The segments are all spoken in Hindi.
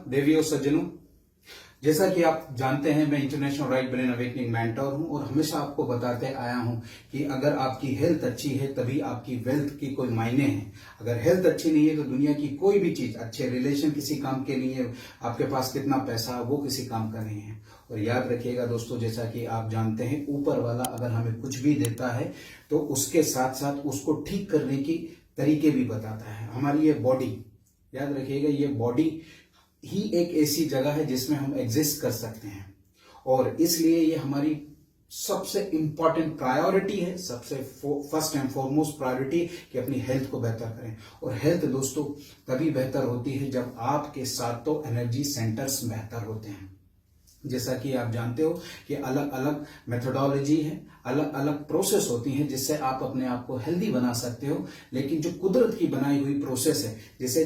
देवियों सज्जनों, जैसा कि आप जानते हैं मैं international right brain awakening mentor हूं और हमेशा आपको बताते आया हूं कि अगर आपकी हेल्थ अच्छी है तभी आपकी वेल्थ की कोई मायने है। अगर हेल्थ अच्छी नहीं है तो दुनिया की कोई भी चीज, अच्छे रिलेशन किसी काम के लिए, आपके पास कितना पैसा वो किसी काम का नहीं है। और याद रखिएगा दोस्तों, जैसा कि आप जानते हैं ऊपर वाला अगर हमें कुछ भी देता है तो उसके साथ साथ उसको ठीक करने की तरीके भी बताता है। हमारी ये बॉडी, याद रखिएगा, ये बॉडी ही एक ऐसी जगह है जिसमें हम एग्जिस्ट कर सकते हैं और इसलिए ये हमारी सबसे इंपॉर्टेंट प्रायोरिटी है, सबसे फर्स्ट एंड फॉरमोस्ट प्रायोरिटी कि अपनी हेल्थ को बेहतर करें। और हेल्थ दोस्तों तभी बेहतर होती है जब आपके साथ तो एनर्जी सेंटर्स बेहतर होते हैं। जैसा कि आप जानते हो कि अलग अलग मेथोडोलॉजी है, अलग अलग प्रोसेस होती हैं जिससे आप अपने आप को हेल्दी बना सकते हो। लेकिन जो कुदरत की बनाई हुई प्रोसेस है जिसे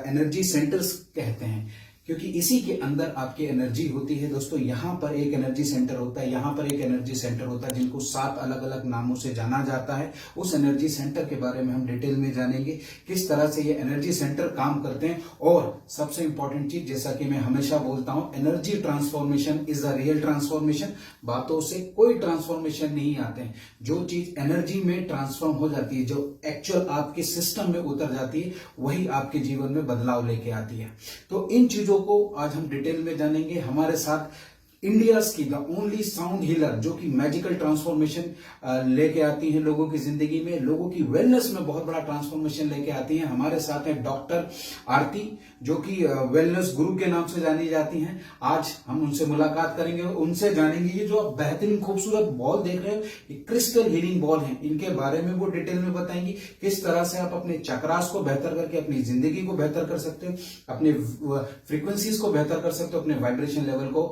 एनर्जी सेंटर्स कहते हैं, क्योंकि इसी के अंदर आपकी एनर्जी होती है। दोस्तों यहाँ पर एक एनर्जी सेंटर होता है, यहाँ पर एक एनर्जी सेंटर होता है, जिनको 7 अलग अलग नामों से जाना जाता है। उस एनर्जी सेंटर के बारे में हम डिटेल में जानेंगे, किस तरह से ये एनर्जी सेंटर काम करते हैं। और सबसे इंपॉर्टेंट चीज, जैसा कि मैं हमेशा बोलता हूं, energy transformation is the real transformation. बातों से कोई ट्रांसफॉर्मेशन नहीं आते हैं। जो चीज एनर्जी में ट्रांसफॉर्म हो जाती है, जो एक्चुअल आपके सिस्टम में उतर जाती है, वही आपके जीवन में बदलाव लेके आती है। तो इन चीजों को आज हम डिटेल में जानेंगे। हमारे साथ इंडिया की द ओनली साउंड हीलर जो कि मैजिकल ट्रांसफॉर्मेशन लेके आती हैं लोगों की जिंदगी में, लोगों की वेलनेस में बहुत बड़ा ट्रांसफॉर्मेशन लेके आती हैं। हमारे साथ है डॉक्टर आरती, जो कि वेलनेस गुरु के नाम से जानी जाती हैं। आज हम उनसे मुलाकात करेंगे, उनसे जानेंगे ये जो आप बेहतरीन खूबसूरत बॉल देख रहे हो, ये क्रिस्टल हीलिंग बॉल है। इनके बारे में वो डिटेल में बताएंगी किस तरह से आप अपने चक्रास को बेहतर करके अपनी जिंदगी को बेहतर कर सकते हो, अपने फ्रीक्वेंसीज को बेहतर कर सकते हो, अपने वाइब्रेशन लेवल को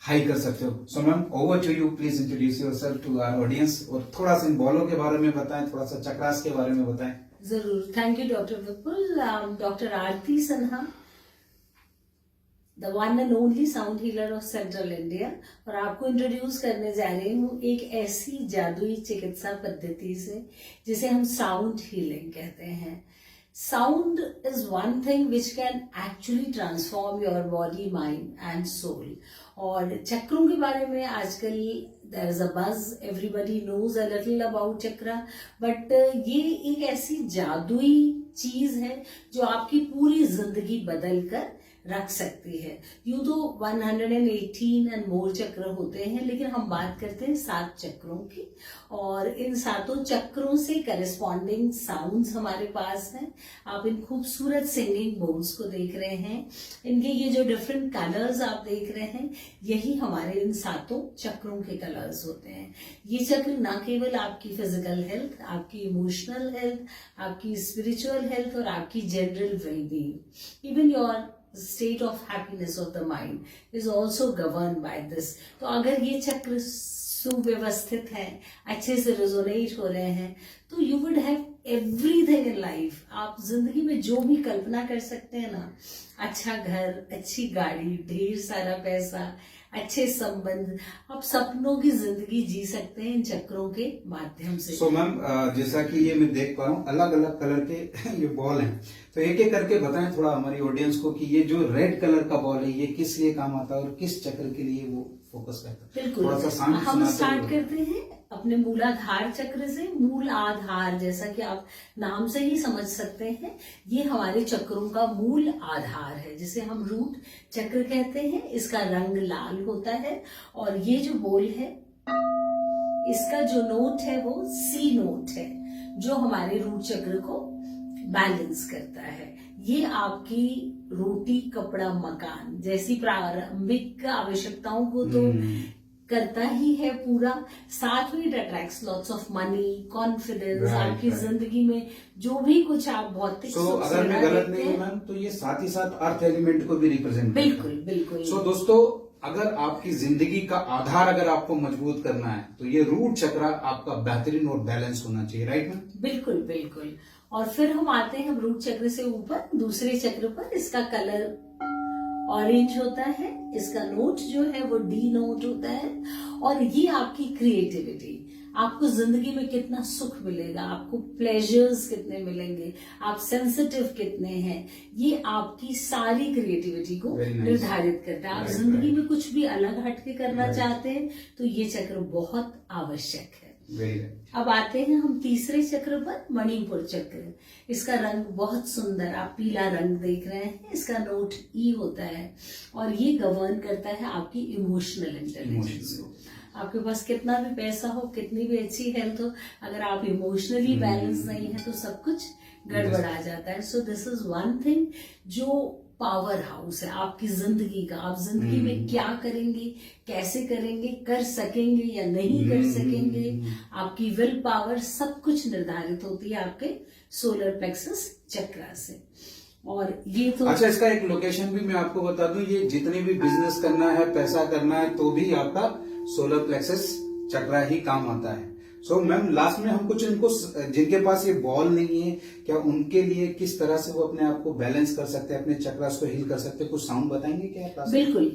हाई कर सकते हो। So ma'am, over to you, please introduce yourself to our audience और थोड़ा सा इन बॉलों के बारे में बताएं, थोड़ा सा चक्रास के बारे में बताएं। जरूर, thank you doctor Vipul. Doctor Aarti Sinha, the one and only sound healer of central India, और आपको इंट्रोड्यूस करने जा रही हूँ एक ऐसी जादुई चिकित्सा पद्धति से जिसे हम साउंड हीलिंग कहते हैं। Sound is one thing which can actually transform your body, mind and soul. और चक्रों के बारे में आजकल there is a buzz, everybody knows a little about chakra, but ये एक ऐसी जादुई चीज है जो आपकी पूरी जिंदगी बदल कर रख सकती है। यूं तो 118 एंड मोर चक्र होते हैं, लेकिन हम बात करते हैं 7 चक्रों की, और इन 7 चक्रों से करस्पॉन्डिंग साउंड्स हमारे पास हैं। आप इन खूबसूरत सिंगिंग बोल्स को देख रहे हैं, इनके ये जो डिफरेंट कलर्स आप देख रहे हैं, यही हमारे इन 7 चक्रों के कलर्स होते हैं। ये चक्र ना केवल आपकी फिजिकल हेल्थ, आपकी इमोशनल हेल्थ, आपकी स्पिरिचुअल हेल्थ और आपकी general wellbeing, even your state of happiness of the mind is also governed by this. तो अगर ये चक्र सुव्यवस्थित है, अच्छे से रेजोनेट हो रहे हैं, तो you would have everything in life. आप जिंदगी में जो भी कल्पना कर सकते हैं ना, अच्छा घर, अच्छी गाड़ी, ढेर सारा पैसा, अच्छे संबंध, आप सपनों की जिंदगी जी सकते हैं इन चक्रों के माध्यम से। सो मैम, जैसा कि ये मैं देख पा रहा हूँ अलग अलग कलर के ये बॉल हैं, तो एक एक करके बताएं थोड़ा हमारी ऑडियंस को कि ये जो रेड कलर का बॉल है ये किस लिए काम आता है और किस चक्र के लिए वो फोकस करता है। बिल्कुल, थोड़ा सा हम स्टार्ट करते हैं अपने मूलाधार चक्र से। मूल आधार, जैसा कि आप नाम से ही समझ सकते हैं, ये हमारे चक्रों का मूल आधार है, जिसे हम रूट चक्र कहते हैं। इसका रंग लाल होता है और ये जो बोल है, इसका जो नोट है वो सी नोट है, जो हमारे रूट चक्र को बैलेंस करता है। ये आपकी रोटी, कपड़ा, मकान जैसी प्रारंभिक आवश्यकताओं को तो करता ही है पूरा, साथ में it attracts lots of money, confidence, आपकी जिंदगी में जो भी कुछ आप भौतिक सुख अगर मैं गलत नहीं हूं मैम, तो ये साथ ही साथ अर्थ एलिमेंट को भी रिप्रेजेंट करता है। बिल्कुल बिल्कुल। सो दोस्तों, अगर आपकी जिंदगी का आधार अगर आपको मजबूत करना है तो ये रूट चक्र आपका बेहतरीन और बैलेंस होना चाहिए, राइट मैम? बिल्कुल बिल्कुल। और फिर हम आते हैं रूट चक्र से ऊपर दूसरे चक्र पर। इसका कलर ऑरेंज होता है, इसका नोट जो है वो डी नोट होता है, और ये आपकी क्रिएटिविटी, आपको जिंदगी में कितना सुख मिलेगा, आपको प्लेजर्स कितने मिलेंगे, आप सेंसिटिव कितने हैं, ये आपकी सारी क्रिएटिविटी को Very nice. निर्धारित करता है। आप Right, जिंदगी right. में कुछ भी अलग हटके करना Right. चाहते हैं तो ये चक्र बहुत आवश्यक है। Very right. अब आते हैं हम तीसरे चक्र पर, मणिपुर चक्र। इसका रंग बहुत सुंदर, आप पीला रंग देख रहे हैं, इसका नोट ई होता है और ये गवर्न करता है आपकी इमोशनल इंटेलिजेंस को। आपके पास कितना भी पैसा हो, कितनी भी अच्छी हेल्थ हो, अगर आप इमोशनली बैलेंस नहीं है तो सब कुछ गड़बड़ा जाता है। So this is one thing जो पावर हाउस है आपकी जिंदगी का। आप जिंदगी में क्या करेंगे, कैसे करेंगे, कर सकेंगे या नहीं कर सकेंगे, आपकी विल पावर सब कुछ निर्धारित होती है आपके सोलर प्लेक्सस चक्र से। और ये तो अच्छा, इसका एक लोकेशन भी मैं आपको बता दूं, ये जितनी भी बिजनेस करना है, पैसा करना है, तो भी आपका सोलर प्लेक्सस चक्र ही काम आता है। सो मैम, लास्ट में हम कुछ इनको, जिनके पास ये बॉल नहीं है, क्या उनके लिए किस तरह से वो अपने आप को बैलेंस कर सकते हैं, अपने चक्रास को हील कर सकते हैं, कुछ साउंड बताएंगे क्या? बिल्कुल।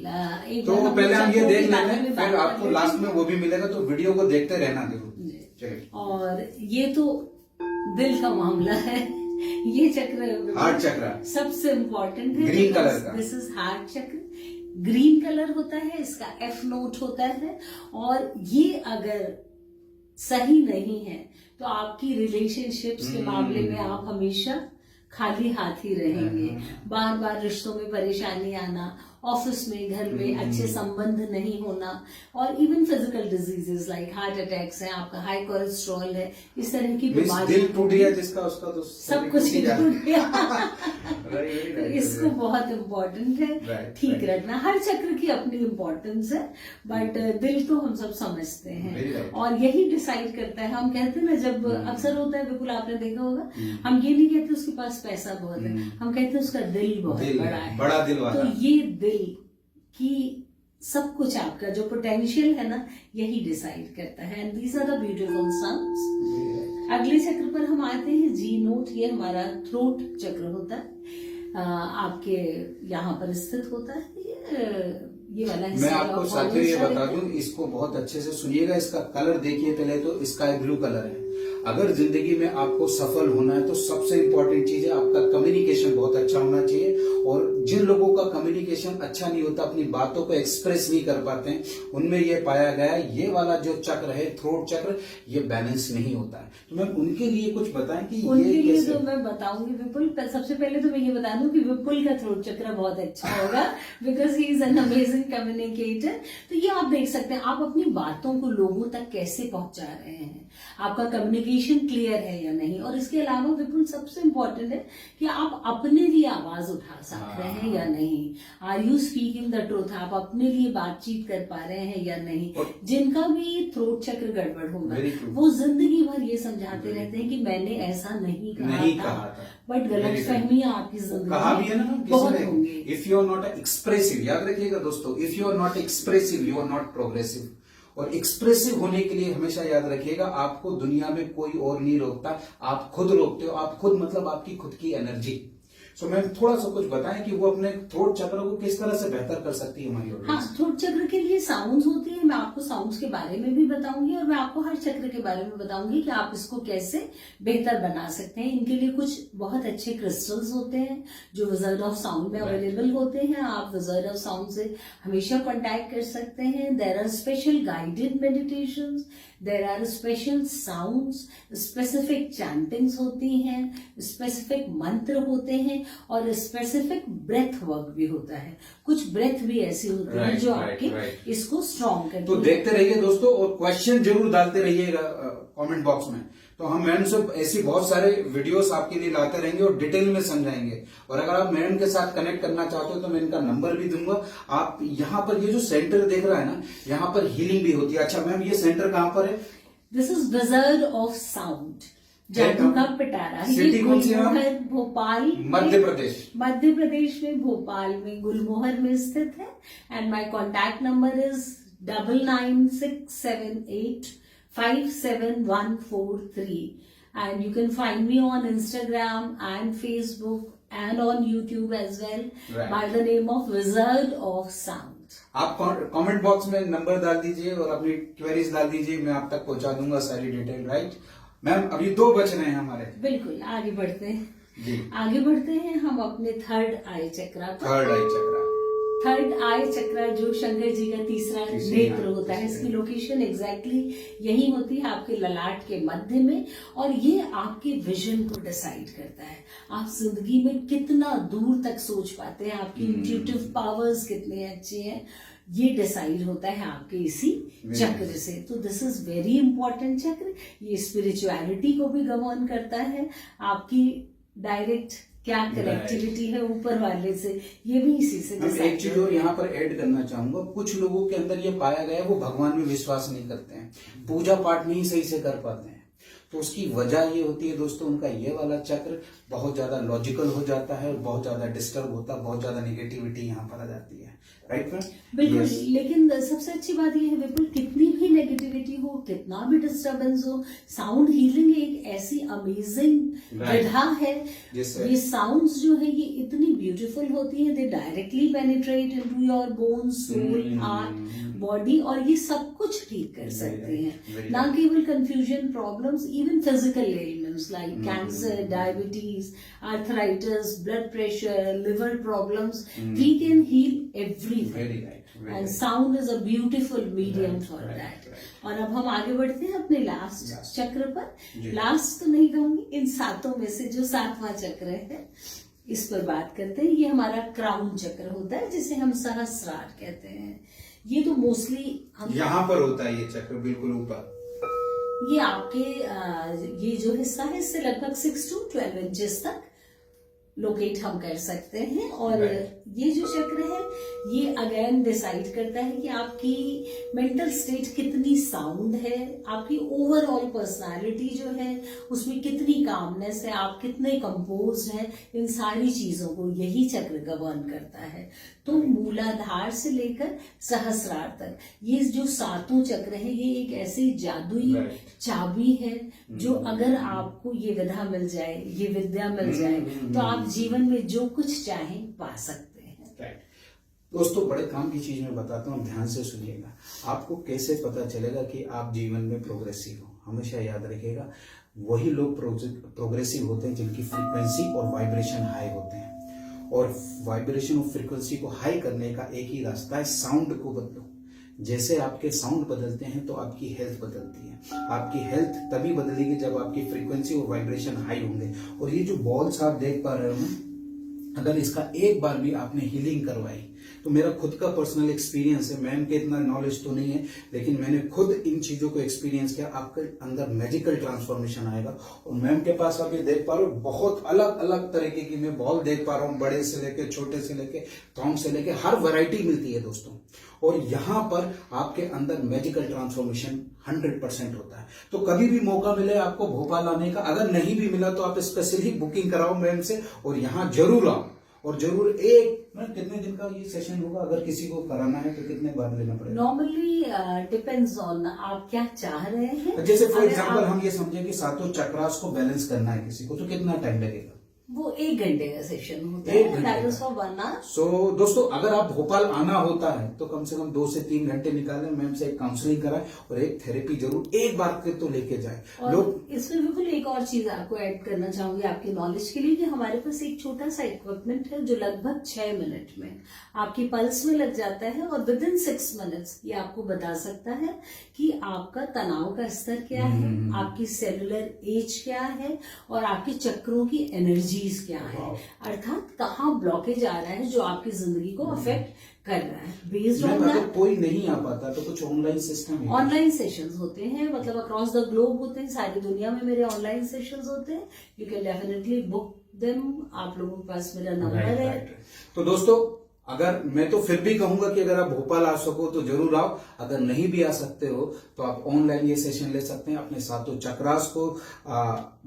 तो पहले हम ये देख लेते हैं, फिर आपको लास्ट में वो भी मिलेगा, तो वीडियो को देखते रहना जरूर। चलिए। और ये तो दिल का मामला है, ये चक्र हार्ट चक्र सबसे इम्पोर्टेंट है। ग्रीन कलर का, दिस इज हार्ट चक्र, ग्रीन कलर होता है, इसका एफ नोट होता है। और ये अगर सही नहीं है तो आपकी रिलेशनशिप्स के मामले में आप हमेशा खाली हाथ ही रहेंगे। बार बार रिश्तों में परेशानी आना, ऑफिस में, घर में अच्छे संबंध नहीं होना, और even physical diseases like heart attacks हैं, आपका हाई कोलेस्ट्रॉल है, इस तरह की बीमारी, दिल टूट गया जिसका, उसका तो सब कुछ ही टूट गया। इसको बहुत इम्पोर्टेंट है ठीक रखना। हर चक्र की अपनी इम्पोर्टेंस है, बट दिल तो हम सब समझते हैं और यही डिसाइड करता है। हम कहते हैं ना, जब अक्सर होता है, बिल्कुल आपने देखा होगा, हम ये नहीं कहते उसके पास पैसा बहुत है, हम कहते हैं उसका दिल बहुत बड़ा है, बड़ा दिल वाला। तो ये दिल की सब कुछ आपका जो पोटेंशियल है ना, यही डिसाइड करता है। And these are the beautiful sounds. अगले चक्र पर हम आते हैं, जी नोट। ये हमारा थ्रोट चक्र होता है, आपके यहाँ पर स्थित होता है। ये वाला मैं आपको साथियों ये बता दूं, इसको बहुत अच्छे से सुनिएगा। इसका कलर देखिए, पहले तो स्काई ब्लू कलर है। अगर जिंदगी में आपको सफल होना है तो सबसे इम्पोर्टेंट चीज है आपका कम्युनिकेशन बहुत अच्छा होना चाहिए। और जिन लोगों का कम्युनिकेशन अच्छा नहीं होता, अपनी बातों को एक्सप्रेस नहीं कर पाते हैं, उनमें ये पाया गया है, ये वाला जो चक्र है, थ्रोट चक्र, ये बैलेंस नहीं होता है। तो मैम, उनके लिए कुछ बताएं कि उनके ये लिए कैसे? तो मैं बताऊंगी विपुल। सबसे पहले तो मैं ये बता दूं कि विपुल का थ्रोट चक्र बहुत अच्छा होगा, because he is an amazing communicator. तो ये आप देख सकते हैं, आप अपनी बातों को लोगों तक कैसे पहुंचा रहे हैं, आपका कम्युनिकेशन क्लियर है या नहीं। और इसके अलावा विपुल, सबसे इम्पोर्टेंट है कि आप अपने लिए आवाज उठा सक रहे हैं या नहीं। Are you speaking the truth? आप अपने लिए बातचीत कर पा रहे हैं या नहीं। जिनका भी थ्रोट चक्र गड़बड़ होगा, वो जिंदगी भर ये समझाते रहते हैं कि मैंने ऐसा नहीं कहा था। बट गलत फहमियां आपकी जिंदगी कहा भी है ना बहुत होंगी। If you are not expressive, याद रखिएगा दोस्तों, if you are not expressive, you are not progressive. और एक्सप्रेसिव होने के लिए हमेशा याद रखिएगा, आपको दुनिया में कोई और नहीं रोकता, आप खुद रोकते हो। आप खुद मतलब आपकी खुद की एनर्जी। सो मैम, थोड़ा सा कुछ बताएं कि वो अपने थ्रोट चक्र को किस तरह से बेहतर कर सकती है हमारी ऑडियंस। हाँ, थ्रोट चक्र के लिए साउंड्स होती है। मैं आपको साउंड्स के बारे में भी बताऊंगी और मैं आपको हर चक्र के बारे में बताऊंगी कि आप इसको कैसे बेहतर बना सकते हैं। इनके लिए कुछ बहुत अच्छे क्रिस्टल्स होते हैं जो विजर्ड ऑफ साउंड में अवेलेबल होते हैं। आप विजर्ड ऑफ साउंड से हमेशा कॉन्टैक्ट कर सकते हैं। There are special guided meditations, there are special sounds, specific chantings होती हैं, स्पेसिफिक मंत्र होते हैं और स्पेसिफिक ब्रेथ वर्क भी होता है। कुछ ब्रेथ भी ऐसी होती है जो आपके इसको स्ट्रॉन्ग करती है। तो देखते रहिए दोस्तों, और क्वेश्चन जरूर डालते रहिएगा कमेंट बॉक्स में। तो हम मैडम से ऐसी बहुत सारे वीडियोस आपके लिए लाते रहेंगे और डिटेल में समझाएंगे। और अगर आप मैडम के साथ कनेक्ट करना चाहते हो तो मैं इनका नंबर भी दूंगा। आप यहाँ पर ये जो सेंटर देख रहा है ना, यहाँ पर हीलिंग भी होती है। अच्छा मैम, ये सेंटर कहाँ पर है? This is wizard of sound, जादू का पिटारा। सिटी कौन सी है? भोपाल, मध्य प्रदेश। मध्य प्रदेश में भोपाल में गुलमोहर में स्थित है। And my contact number is 9967857143 and you can find me on Instagram and Facebook and on YouTube as well by the name of Wizard of Sound. आप कमेंट बॉक्स में नंबर डाल दीजिए और अपनी क्वेरीज डाल दीजिए, मैं आप तक पहुंचा दूंगा सारी डिटेल। राइट मैम, अभी 2 बच रहे हैं हमारे। बिल्कुल, आगे बढ़ते हैं जी। आगे बढ़ते हैं हम अपने थर्ड आई चक्रा पर। थर्ड आई चक्रा, थर्ड आई चक्रा जो शंकर जी का तीसरा नेत्र होता है, इसकी लोकेशन एग्जैक्टली यही होती है आपके ललाट के मध्य में, और ये आपके विजन को डिसाइड करता है। आप जिंदगी में कितना दूर तक सोच पाते हैं, आपकी इंट्यूटिव पावर्स कितने अच्छे हैं, ये डिसाइड होता है आपके इसी चक्र से। तो दिस इज वेरी इंपॉर्टेंट चक्र। ये स्पिरिचुअलिटी को भी गवर्न करता है, आपकी डायरेक्ट क्या कनेक्टिविटी है ऊपर वाले से, ये भी इसी से। एक चीज और यहाँ पर ऐड करना चाहूंगा, कुछ लोगों के अंदर ये पाया गया वो भगवान में विश्वास नहीं करते हैं, पूजा पाठ नहीं सही से कर पाते हैं। तो उसकी वजह ये होती है दोस्तों, उनका ये वाला चक्र बहुत ज्यादा लॉजिकल हो जाता है और बहुत ज्यादा डिस्टर्ब होता है, बहुत ज्यादा निगेटिविटी यहाँ पर आ जाती है। Right ma'am? बिल्कुल। लेकिन सबसे अच्छी बात यह है विपुल, कितनी भी नेगेटिविटी हो, कितना भी डिस्टर्बेंस हो, साउंड हीलिंग एक ऐसी अमेजिंग विधा है। ये साउंड्स जो है ये इतनी ब्यूटीफुल होती है, they directly penetrate into your bones, soul, heart, body, और ये सब कुछ ठीक कर सकते हैं। ना केवल confusion problems, even physical elements like cancer, diabetes, arthritis, blood pressure, liver problems, we can heal everything. And sound is a beautiful medium for that. और अब हम आगे बढ़ते हैं अपने लास्ट चक्र पर। लास्ट तो नहीं कहूंगी, इन 7 में से जो 7वां चक्र है इस पर बात करते हैं। ये हमारा क्राउन चक्र होता है, जिसे हम सहस्रार कहते हैं। ये तो मोस्टली हम यहाँ पर होता है, ये चक्र बिल्कुल ऊपर। ये आपके ये जो हिस्सा है इससे लगभग 6 to 12 इंचेस तक लोकेट हम कर सकते हैं। और ये जो चक्र है ये अगेन डिसाइड करता है कि आपकी मेंटल स्टेट कितनी साउंड है, आपकी ओवरऑल पर्सनालिटी जो है उसमें कितनी कामनेस है, आप कितने कंपोज हैं, इन सारी चीजों को यही चक्र गवर्न करता है। तो मूलाधार से लेकर सहस्रार तक ये जो 7 चक्र है ये एक ऐसी जादुई चाबी है जो अगर आपको ये विधा मिल जाए, ये विद्या मिल जाए, तो आप जीवन में जो कुछ चाहें पा सकते हैं। दोस्तों बड़े काम की चीज मैं बताता हूँ, ध्यान से सुनिएगा। आपको कैसे पता चलेगा कि आप जीवन में प्रोग्रेसिव हो? हमेशा याद रखिएगा, वही लोग प्रोग्रेसिव होते हैं जिनकी फ्रीक्वेंसी और वाइब्रेशन हाई होते हैं। और वाइब्रेशन और फ्रीक्वेंसी को हाई करने का एक ही रास्ता है, साउंड को बदलो। जैसे आपके साउंड बदलते हैं तो आपकी हेल्थ बदलती है। आपकी हेल्थ तभी बदलेगी जब आपकी फ्रीक्वेंसी और वाइब्रेशन हाई होंगे। और ये जो बॉल्स आप देख पा रहे हो ना, अगर इसका एक बार भी आपने हीलिंग करवाई, तो मेरा खुद का पर्सनल एक्सपीरियंस है, मैम के इतना नॉलेज तो नहीं है, लेकिन मैंने खुद इन चीजों को एक्सपीरियंस किया। आपके अंदर मैजिकल ट्रांसफॉर्मेशन आएगा। और मैम के पास आप ये देख पा रहे हो, बहुत अलग अलग तरीके की मैं बॉल देख पा रहा हूँ, बड़े से लेके, छोटे से लेके, थॉन्ग से लेके, हर वैरायटी मिलती है दोस्तों। और यहाँ पर आपके अंदर मैजिकल ट्रांसफॉर्मेशन 100% होता है। तो कभी भी मौका मिले आपको भोपाल आने का, अगर नहीं भी मिला तो आप स्पेशली बुकिंग कराओ मैम से और यहाँ जरूर आओ। और जरूर कितने दिन का ये सेशन होगा? अगर किसी को कराना है तो कितने बार लेना पड़ेगा? नॉर्मली डिपेंड्स ऑन आप क्या चाह रहे हैं। जैसे फॉर एग्जांपल हम ये समझे कि 7 चक्रास को बैलेंस करना है किसी को, तो कितना टाइम लगेगा? वो 1 घंटे का सेशन होता है, दैट इज फॉर 1 hour। सो दोस्तों अगर आप भोपाल आना होता है तो कम से कम 2 से 3 घंटे निकालें, मैम से एक काउंसलिंग कराएं और एक थेरेपी जरूर एक बार के तो लेके जाए लोग। इसमें बिल्कुल एक और चीज आपको ऐड करना चाहूंगी आपकी नॉलेज के लिए, कि हमारे पास एक छोटा सा इक्विपमेंट है जो लगभग 6 मिनट में आपकी पल्स में लग जाता है और विद इन 6 मिनट्स ये आपको बता सकता है कि आपका तनाव का स्तर क्या है, आपकी सेलुलर एज क्या है और आपके चक्रों की एनर्जीज क्या है, अर्थात कहाँ ब्लॉकेज आ रहा है जो आपकी जिंदगी को अफेक्ट कर रहा है। बेस्ड ऑन अगर कोई नहीं आ पाता तो कुछ ऑनलाइन सिस्टम है? ऑनलाइन सेशंस होते हैं, मतलब अक्रॉस द ग्लोब होते हैं, सारी दुनिया में मेरे ऑनलाइन सेशंस होते हैं। You can definitely book them. आप लोगों के पास मेरा नंबर है। तो दोस्तों अगर मैं तो फिर भी कहूंगा कि अगर आप भोपाल आ सको तो जरूर आओ। अगर नहीं भी आ सकते हो तो आप ऑनलाइन ये सेशन ले सकते हैं, अपने 7 चक्रास को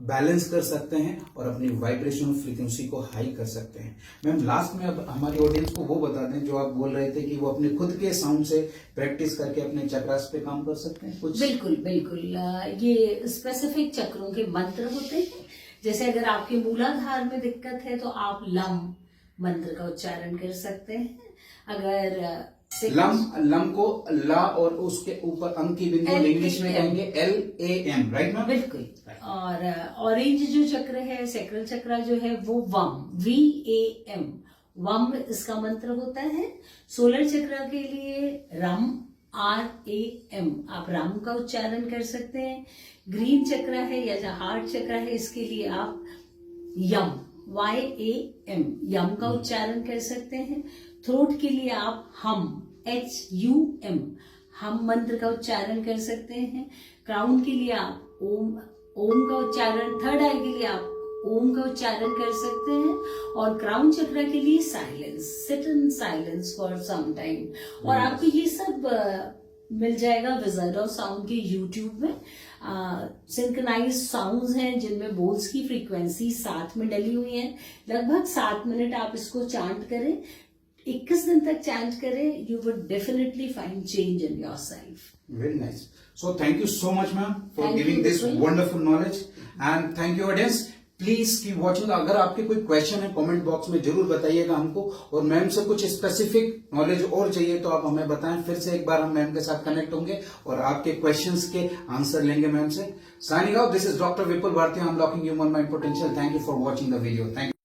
बैलेंस कर सकते हैं और अपनी वाइब्रेशन फ्रीक्वेंसी को हाई कर सकते हैं। मैम लास्ट में अब हमारी ऑडियंस को वो बता दें जो आप बोल रहे थे कि वो अपने खुद के साउंड से प्रैक्टिस करके अपने चक्रास पे काम कर सकते हैं कुछ। बिल्कुल बिल्कुल, ये स्पेसिफिक चक्रों के मंत्र होते हैं। जैसे अगर आपके मूलाधार में दिक्कत है तो आप लम मंत्र का उच्चारण कर सकते हैं। अगर लम को ला और उसके ऊपर अंक की बिंदु इंग्लिश में कहेंगे LAM, राइट मैम? बिल्कुल। और ऑरेंज जो चक्र है, सैक्रल चक्र जो है वो VAM, वम इसका मंत्र होता है। सोलर चक्र के लिए रम, RAM, आप राम का उच्चारण कर सकते हैं। ग्रीन चक्र है या जो हार्ट चक्र है, इसके लिए आप यम, YAM, यम का उच्चारण कर सकते हैं। थ्रोट के लिए आप हम, HUM, हम मंत्र का उच्चारण कर सकते हैं। क्राउन के लिए आप ओम का उच्चारण, थर्ड आई के लिए आप ओम का उच्चारण कर सकते हैं। और क्राउन चक्र के लिए silence, sit in silence for some time. और आपको ये सब मिल जाएगा विजर्ड ऑफ साउंड के YouTube में। सिंक्रोनाइज साउंड्स हैं जिनमें बोल्स की फ्रीक्वेंसी साथ में डली हुई है। लगभग 7 मिनट आप इसको चांट करें, 21 दिन तक चांट करें, you would definitely find change in yourself. Very nice. So thank you so much, ma'am, for Thank giving you, this Vipul. wonderful knowledge. And thank you, audience. Please keep watching. अगर आपके कोई क्वेश्चन है कमेंट बॉक्स में जरूर बताइएगा हमको, और मैम से कुछ स्पेसिफिक नॉलेज और चाहिए तो आप हमें बताएं। फिर से एक बार हम मैम के साथ कनेक्ट होंगे और आपके क्वेश्चंस के आंसर लेंगे मैम से। Signing out, this is doctor Vipul Bharati, I am locking human mind potential. Thank you for watching the video. Thank you.